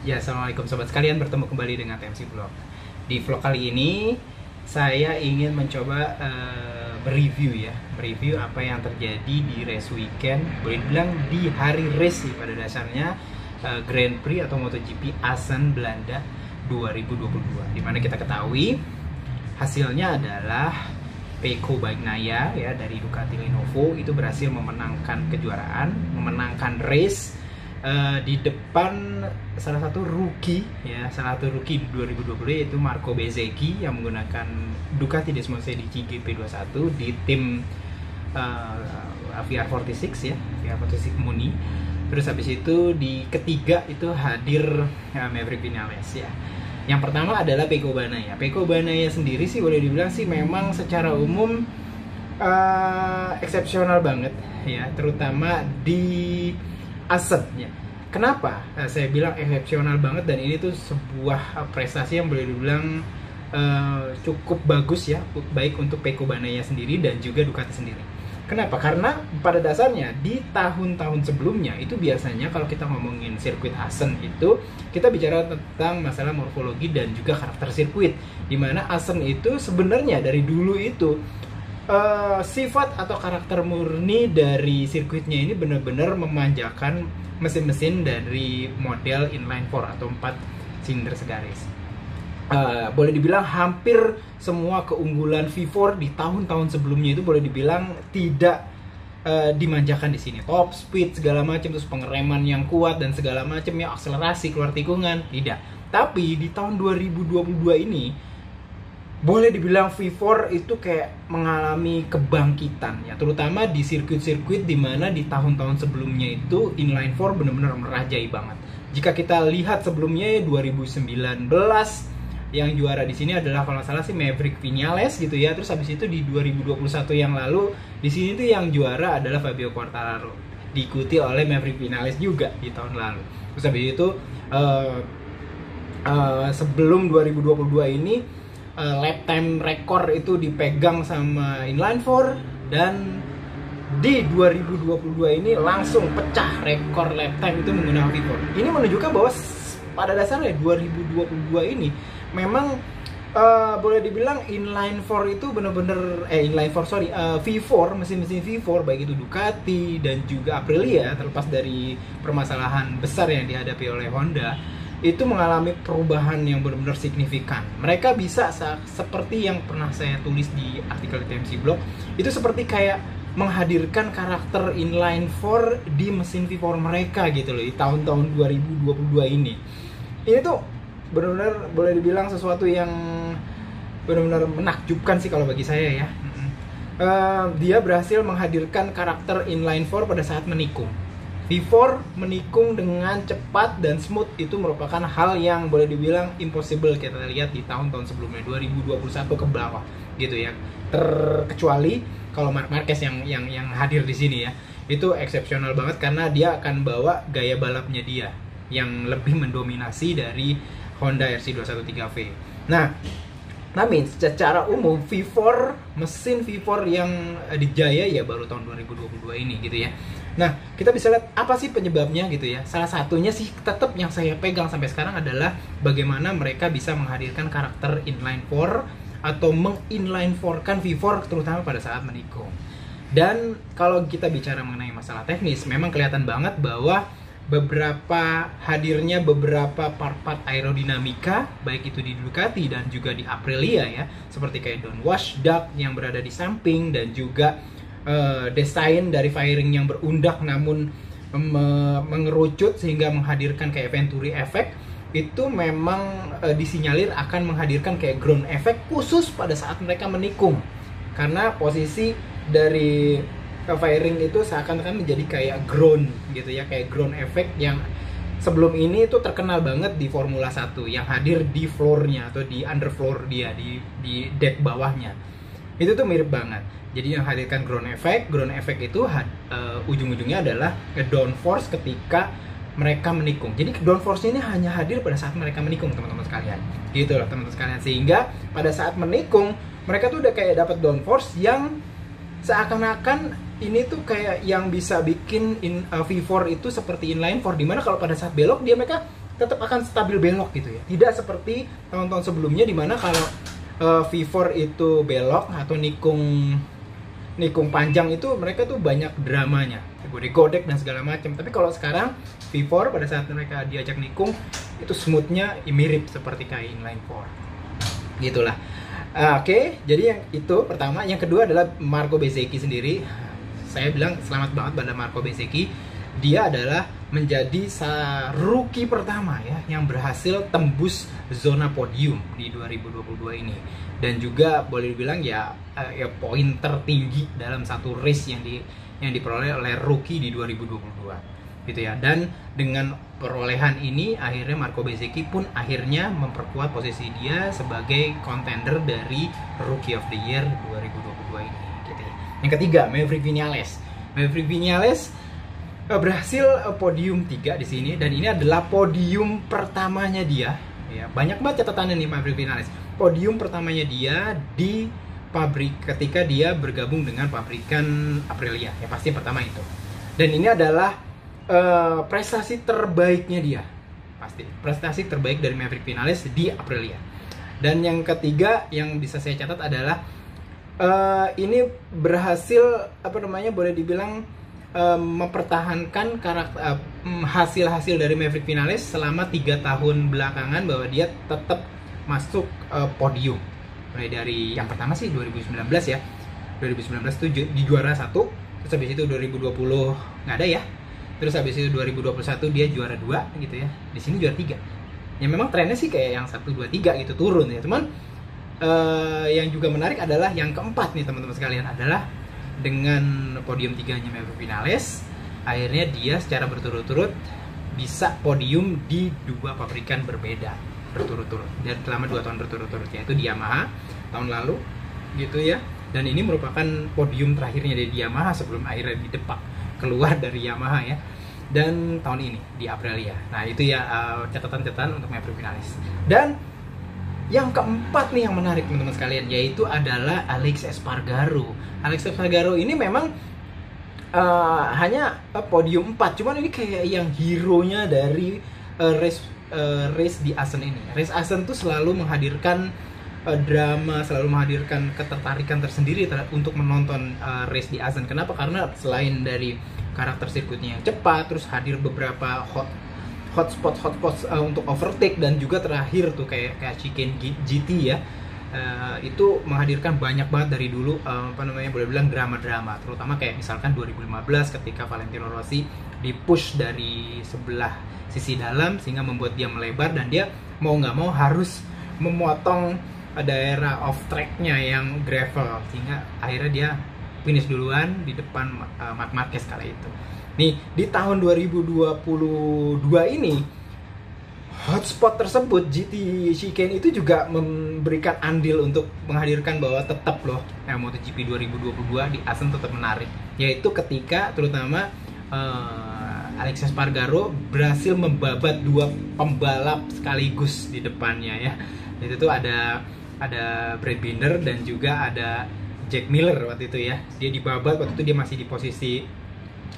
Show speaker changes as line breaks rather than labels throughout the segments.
Ya, assalamualaikum sobat sekalian, bertemu kembali dengan TMC Vlog. Di vlog kali ini saya ingin mencoba mereview apa yang terjadi di race weekend, boleh dibilang di hari race sih pada dasarnya, Grand Prix atau MotoGP Assen Belanda 2022. Dimana kita ketahui hasilnya adalah Pecco Bagnaia ya dari Ducati Lenovo itu berhasil memenangkan kejuaraan, memenangkan race di depan salah satu rookie 2020 yaitu Marco Bezzecchi yang menggunakan Ducati Desmosed di GP21 di tim VR46 ya, VR46 Muni. Terus habis itu di ketiga itu hadir Maverick Vinales ya. Yang pertama adalah Pecco Bagnaia. Pecco Bagnaia sendiri sih boleh dibilang sih memang secara umum eksepsional banget ya, terutama di Assen ya. Kenapa saya bilang eksepsional banget, dan ini tuh sebuah prestasi yang boleh dibilang cukup bagus ya, baik untuk Pecco Bagnaia sendiri dan juga Ducati sendiri. Kenapa? Karena pada dasarnya di tahun-tahun sebelumnya itu biasanya kalau kita ngomongin sirkuit Assen itu kita bicara tentang masalah morfologi dan juga karakter sirkuit, dimana Assen itu sebenarnya dari dulu itu sifat atau karakter murni dari sirkuitnya ini benar-benar memanjakan mesin-mesin dari model inline 4 atau 4 silinder segaris. Boleh dibilang hampir semua keunggulan V4 di tahun-tahun sebelumnya itu boleh dibilang tidak dimanjakan di sini. Top speed segala macam, terus pengereman yang kuat dan segala macam ya, akselerasi keluar tikungan, tidak. Tapi di tahun 2022 ini boleh dibilang V4 itu kayak mengalami kebangkitan ya, terutama di sirkuit-sirkuit di mana di tahun-tahun sebelumnya itu inline 4 benar-benar merajai banget. Jika kita lihat sebelumnya 2019 yang juara di sini adalah kalau nggak salah sih Maverick Vinales gitu ya. Terus habis itu di 2021 yang lalu di sini tuh yang juara adalah Fabio Quartararo, diikuti oleh Maverick Vinales juga di tahun lalu. Terus habis itu sebelum 2022 ini lap time record itu dipegang sama inline 4, dan di 2022 ini langsung pecah rekor lap time itu menggunakan V4. Ini menunjukkan bahwa pada dasarnya 2022 ini memang boleh dibilang inline 4 itu benar-benar V4, mesin-mesin V4 baik itu Ducati dan juga Aprilia, terlepas dari permasalahan besar yang dihadapi oleh Honda, itu mengalami perubahan yang benar-benar signifikan. Mereka bisa seperti yang pernah saya tulis di artikel TMC Blog, itu seperti kayak menghadirkan karakter inline 4 di mesin V4 mereka gitu loh di tahun-tahun 2022 ini. Ini tuh benar-benar boleh dibilang sesuatu yang benar-benar menakjubkan sih kalau bagi saya ya. Dia berhasil menghadirkan karakter inline 4 pada saat menikung. V4 menikung dengan cepat dan smooth itu merupakan hal yang boleh dibilang impossible kita lihat di tahun-tahun sebelumnya, 2021 ke bawah gitu ya. Terkecuali kalau Marc Marquez yang hadir di sini ya. Itu eksepsional banget karena dia akan bawa gaya balapnya dia yang lebih mendominasi dari Honda RC213V. Nah, tapi secara umum V4, mesin V4 yang dijaya ya baru tahun 2022 ini gitu ya. Nah, kita bisa lihat apa sih penyebabnya gitu ya. Salah satunya sih tetap yang saya pegang sampai sekarang adalah bagaimana mereka bisa menghadirkan karakter inline 4 atau meng-inline 4-kan V4 terutama pada saat menikung. Dan kalau kita bicara mengenai masalah teknis, memang kelihatan banget bahwa hadirnya beberapa part-part aerodinamika baik itu di Ducati dan juga di Aprilia ya, seperti kayak downwash duct yang berada di samping dan juga desain dari fairing yang berundak namun mengerucut sehingga menghadirkan kayak Venturi effect, itu memang disinyalir akan menghadirkan kayak ground effect khusus pada saat mereka menikung, karena posisi dari fairing itu seakan-akan menjadi kayak ground gitu ya, kayak ground effect yang sebelum ini itu terkenal banget di Formula 1 yang hadir di floornya atau di underfloor dia, di deck bawahnya. Itu tuh mirip banget. Jadi yang hadirkan ground effect itu ujung-ujungnya adalah downforce ketika mereka menikung. Jadi downforce ini hanya hadir pada saat mereka menikung, teman-teman sekalian. Gitu loh teman-teman sekalian. Sehingga pada saat menikung mereka tuh udah kayak dapat downforce yang seakan-akan ini tuh kayak yang bisa bikin V4 itu seperti inline 4, dimana kalau pada saat belok mereka tetap akan stabil belok gitu ya. Tidak seperti tahun-tahun sebelumnya di mana kalau V4 itu belok atau nikung panjang itu mereka tuh banyak dramanya, godek-godek dan segala macam. Tapi kalau sekarang V4 pada saat mereka diajak nikung itu smoothnya mirip seperti kayak inline 4 gitulah. Oke, jadi yang itu pertama. Yang kedua adalah Marco Bezzecchi sendiri. Saya bilang selamat banget pada Marco Bezzecchi. Dia adalah menjadi rookie pertama ya yang berhasil tembus zona podium di 2022 ini, dan juga boleh dibilang ya poin tertinggi dalam satu race yang diperoleh oleh rookie di 2022 gitu ya. Dan dengan perolehan ini akhirnya Marco Bezzecchi pun akhirnya memperkuat posisi dia sebagai contender dari Rookie of the Year 2022 ini gitu ya. Yang ketiga, Maverick Viñales berhasil podium 3 di sini, dan ini adalah podium pertamanya dia ya. Banyak banget catatannya nih Maverick Viñales. Podium pertamanya dia di pabrik ketika dia bergabung dengan pabrikan Aprilia ya, pasti pertama itu. Dan ini adalah prestasi terbaiknya dia, pasti prestasi terbaik dari Maverick Viñales di Aprilia. Dan yang ketiga yang bisa saya catat adalah ini berhasil boleh dibilang mempertahankan karakter hasil-hasil dari Maverick Viñales selama 3 tahun belakangan, bahwa dia tetap masuk podium. Mulai dari yang pertama sih 2019 ya, 2019 itu di juara 1, terus habis itu 2020 nggak ada ya, terus habis itu 2021 dia juara 2 gitu ya, di sini juara 3. Ya memang trennya sih kayak yang 1, 2, 3 gitu turun ya. Cuman yang juga menarik adalah yang keempat nih teman-teman sekalian, adalah dengan podium 3-nya Maverick Viñales, akhirnya dia secara berturut-turut bisa podium di 2 pabrikan berbeda berturut-turut, dan selama 2 tahun berturut-turut, yaitu di Yamaha tahun lalu gitu ya. Dan ini merupakan podium terakhirnya di Yamaha sebelum akhirnya didepak keluar dari Yamaha ya. Dan tahun ini di Aprilia. Nah itu ya catatan-catatan untuk Maverick Viñales. Dan yang keempat nih yang menarik teman-teman sekalian, yaitu adalah Alex Espargaro. Alex Espargaro ini memang hanya podium 4, cuman ini kayak yang hero-nya dari race di Assen ini. Race Assen tuh selalu menghadirkan drama, selalu menghadirkan ketertarikan tersendiri untuk menonton race di Assen. Kenapa? Karena selain dari karakter sirkuitnya yang cepat, terus hadir beberapa hotspot untuk overtake, dan juga terakhir tuh kayak chicane GT ya. Itu menghadirkan banyak banget dari dulu boleh bilang drama-drama, terutama kayak misalkan 2015 ketika Valentino Rossi dipush dari sebelah sisi dalam sehingga membuat dia melebar, dan dia mau nggak mau harus memotong daerah off tracknya yang gravel, sehingga akhirnya dia finish duluan di depan Marc Marquez kala itu. Nih di tahun 2022 ini hotspot tersebut, GT Chicane itu juga memberikan andil untuk menghadirkan bahwa tetap loh MotoGP 2022 di Assen tetap menarik, yaitu ketika terutama Alex Espargaro berhasil membabat 2 pembalap sekaligus di depannya ya. Itu tuh ada Brad Binder dan juga ada Jack Miller waktu itu ya. Dia dibabat waktu itu, dia masih di posisi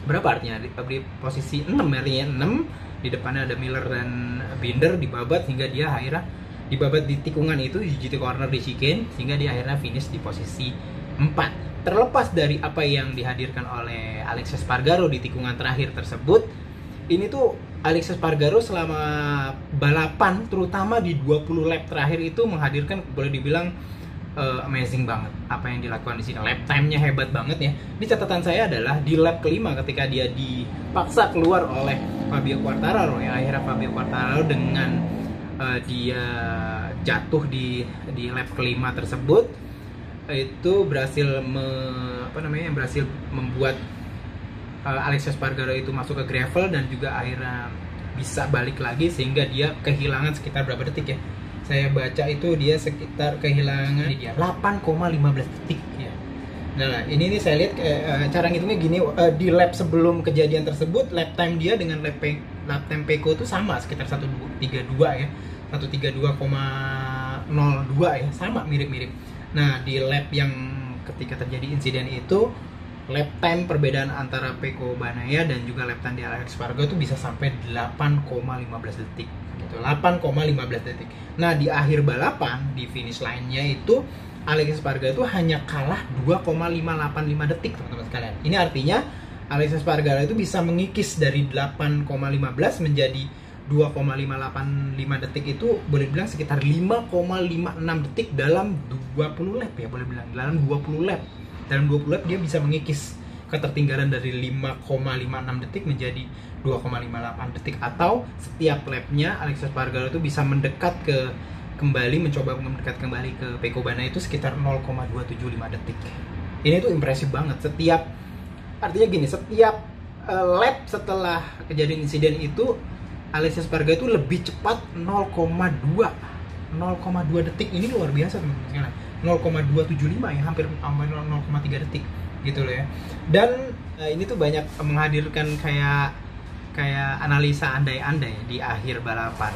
berapa artinya? Di posisi 6 artinya 6. Di depannya ada Miller dan Binder, dibabat hingga dia akhirnya dibabat di tikungan itu, di GT corner di chicane, sehingga dia akhirnya finish di posisi 4. Terlepas dari apa yang dihadirkan oleh Alex Espargaro di tikungan terakhir tersebut, ini tuh Alex Espargaro selama balapan, terutama di 20 lap terakhir itu menghadirkan, boleh dibilang amazing banget apa yang dilakukan di sini. Lap time-nya hebat banget ya. Di catatan saya adalah di lap kelima ketika dia dipaksa keluar oleh Fabio Quartararo ya. Akhirnya Fabio Quartararo dengan dia jatuh di lap kelima tersebut itu berhasil berhasil membuat Alex Espargaro itu masuk ke gravel, dan juga akhirnya bisa balik lagi, sehingga dia kehilangan sekitar berapa detik ya? Saya baca itu dia sekitar kehilangan 8,15 detik ya. Nah, ini nih saya lihat cara ngitungnya gini, di lap sebelum kejadian tersebut lap time dia dengan lap time Pecco itu sama, sekitar 1:32 ya. 1:32,02 ya, sama mirip-mirip. Nah, di lap yang ketika terjadi insiden itu, lap time perbedaan antara Pecco Bagnaia dan juga lap time di Alex Espargaro itu bisa sampai 8,15 detik gitu, 8,15 detik. Nah di akhir balapan di finish line-nya itu Alex Espargaro itu hanya kalah 2,585 detik teman-teman sekalian. Ini artinya Alex Espargaro itu bisa mengikis dari 8,15 menjadi 2,585 detik, itu boleh bilang sekitar 5,56 detik dalam 20 lap ya, boleh bilang dalam 20 lap. Dalam 20 lap dia bisa mengikis ketertinggalan dari 5,56 detik menjadi 2,58 detik, atau setiap lapnya Alex Espargaro itu bisa mendekat mencoba mendekat kembali ke Pecco Bagnaia itu sekitar 0,275 detik. Ini tuh impresif banget. Artinya gini, setiap lap setelah kejadian insiden itu Alex Espargaro itu lebih cepat 0,2 detik. Ini luar biasa teman-teman. 0,275 ya, hampir 0,3 detik gitu loh ya. Dan ini tuh banyak menghadirkan kayak analisa andai-andai di akhir balapan.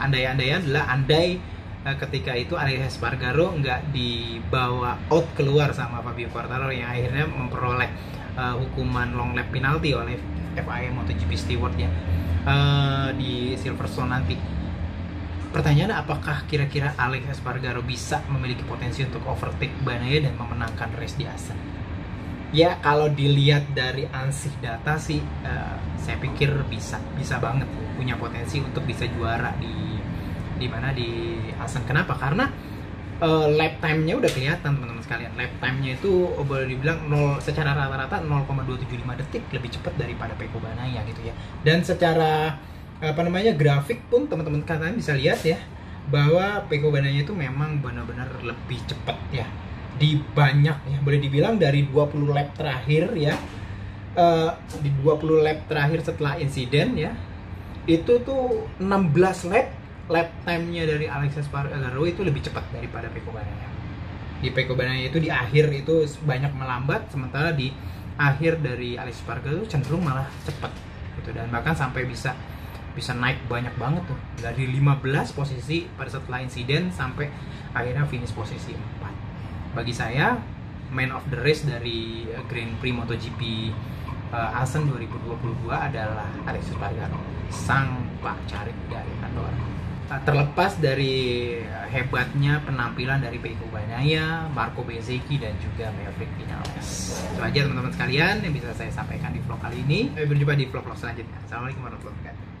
Andai-andai adalah ketika itu Alex Espargaro nggak dibawa out keluar sama Fabio Quartararo yang akhirnya memperoleh hukuman long lap penalty oleh FIA MotoGP Steward ya di Silverstone nanti. Pertanyaannya, apakah kira-kira Alex Espargaro bisa memiliki potensi untuk overtake Bagnaia dan memenangkan race di Assen? Ya kalau dilihat dari ansih data sih saya pikir bisa banget punya potensi untuk bisa juara di Assen. Kenapa? Karena lap time-nya udah kelihatan teman-teman sekalian. Lap time-nya itu boleh dibilang secara rata-rata 0,275 detik lebih cepat daripada Pecco Bagnaia gitu ya. Dan secara grafik pun teman-teman kalian bisa lihat ya bahwa Pecco Bagnaia itu memang benar-benar lebih cepat ya. Di banyak ya, boleh dibilang dari 20 lap terakhir ya, di 20 lap terakhir setelah insiden ya, itu tuh 16 lap time-nya dari Alex Espargaro itu lebih cepat daripada Pecco Bagnaia. Di Pecco Bagnaia itu di akhir itu banyak melambat, sementara di akhir dari Alex Espargaro cenderung malah cepat gitu, dan bahkan sampai bisa naik banyak banget tuh dari 15 posisi pada setelah insiden sampai akhirnya finish posisi 4. Bagi saya, man of the race dari Grand Prix MotoGP Assen 2022 adalah Alex Espargaro, sang pacarik dari Andorra. Terlepas dari hebatnya penampilan dari Pecco Bagnaia, Marco Bezzecchi, dan juga Maverick Vinales. Itu aja teman-teman sekalian yang bisa saya sampaikan di vlog kali ini. Sampai berjumpa di vlog-vlog selanjutnya. Assalamualaikum warahmatullahi wabarakatuh.